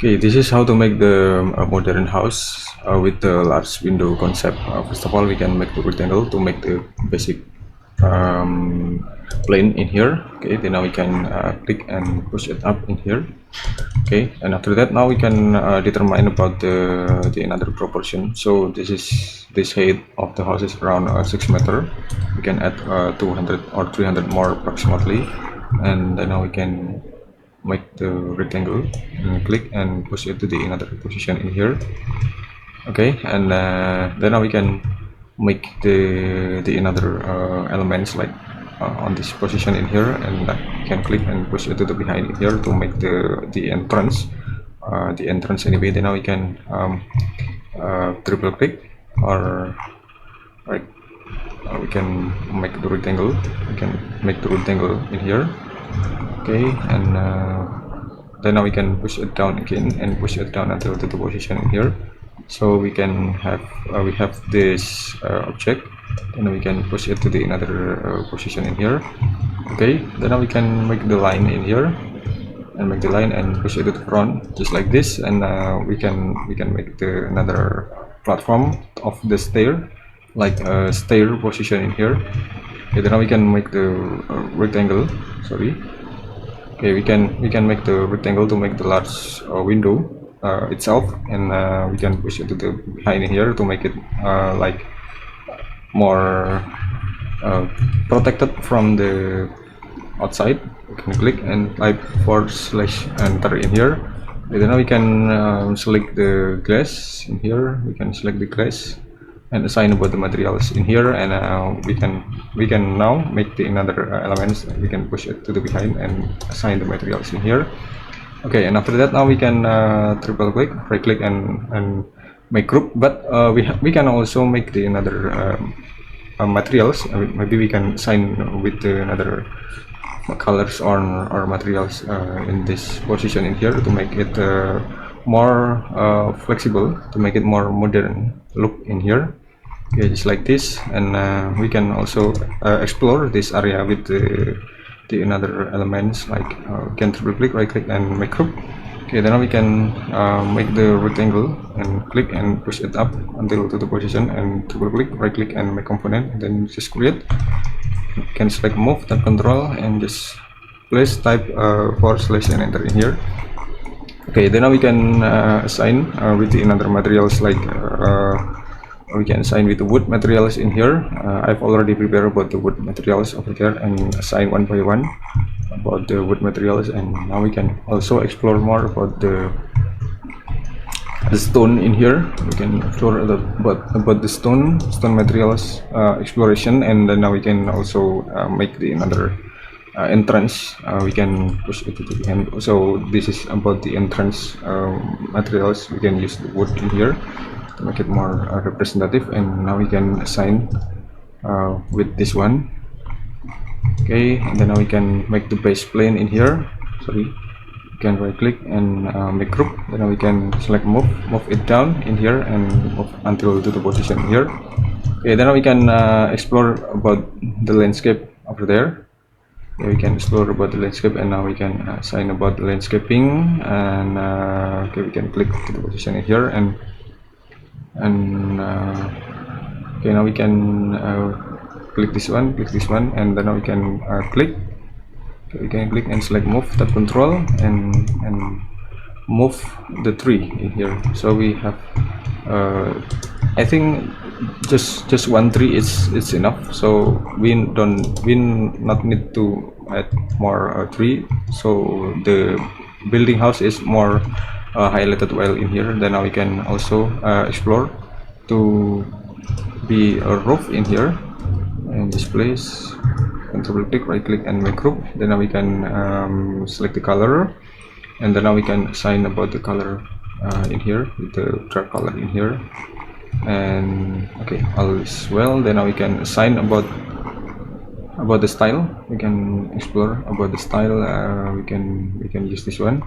Okay, this is how to make the modern house with the large window concept. First of all, we can make the rectangle to make the basic plane in here. Okay, then now we can click and push it up in here. Okay, and after that, now we can determine about the another proportion. So this height of the house is around 6 meter. We can add 200 or 300 more approximately, and then now we can make the rectangle and click and push it to the another position in here. Okay, and then now we can make the another elements like on this position in here, and we can click and push it to the behind here to make the entrance anyway. Then now we can triple click, or like we can make the rectangle. We can make the rectangle in here. Okay, and then now we can push it down again and push it down until the position in here. So we can have we have this object, and we can push it to the another position in here. Okay, then now we can make the line in here and make the line and push it to the front just like this, and we can make the another platform of the stair, like a stair position in here. Okay, then now we can make the rectangle. Sorry. Okay, we can make the rectangle to make the large window itself, and we can push it to the behind here to make it like more protected from the outside. We can click and type /enter in here. And then we can select the glass in here. We can select the glass and assign about the materials in here, and we can now make the another elements. We can push it to the behind and assign the materials in here. Okay, and after that, now we can triple click, right click, and make group. But we can also make the another materials. Maybe we can assign with the another colors or materials in this position in here to make it more flexible, to make it more modern look in here. Okay, just like this, and we can also explore this area with the another elements, like we can triple click, right click, and make group. Okay, then we can make the rectangle and click and push it up until to the position, and triple click, right click, and make component, and then just create. You can select move, tap control, and just place type / and enter in here. Okay, then now we can assign with the another materials, like we can assign with the wood materials in here. I've already prepared about the wood materials over there and assign one by one about the wood materials, and now we can also explore more about the stone in here. We can explore about the stone materials exploration, and then now we can also make the another entrance. We can push it to the end. So this is about the entrance materials. We can use the wood in here to make it more representative, and now we can assign with this one. Okay, and then now we can make the base plane in here. Sorry, we can right click and make group. Then now we can select move it down in here and move until to the position here. Okay, then now we can explore about the landscape over there. Okay, we can explore about the landscape, and now we can assign about the landscaping, and okay, we can click to the position in here, and okay, now we can click this one, and then now we can click. Okay, we can click and select move, tap control, and move the tree in here. So we have I think just one tree is enough, so we not need to add more tree. So the building house is more highlighted well in here. Then now we can also explore to be a roof in here, and this place, control click, right click, and make group. Then now we can select the color, and then now we can assign about the color in here with the dark color in here, and okay, all is well. Then now we can assign about the style. We can explore about the style. We can use this one.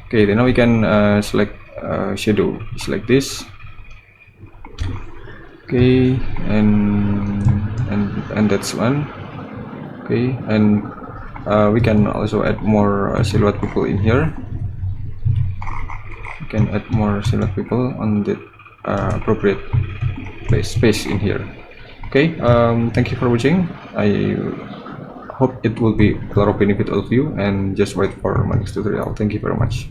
Okay, then now we can select shadow just like this. Okay, and that's one. Okay, and we can also add more silhouette people in here. can add more select people on the appropriate space in here. Okay, thank you for watching. I hope it will be a lot of benefit of you, and just wait for my next tutorial. Thank you very much.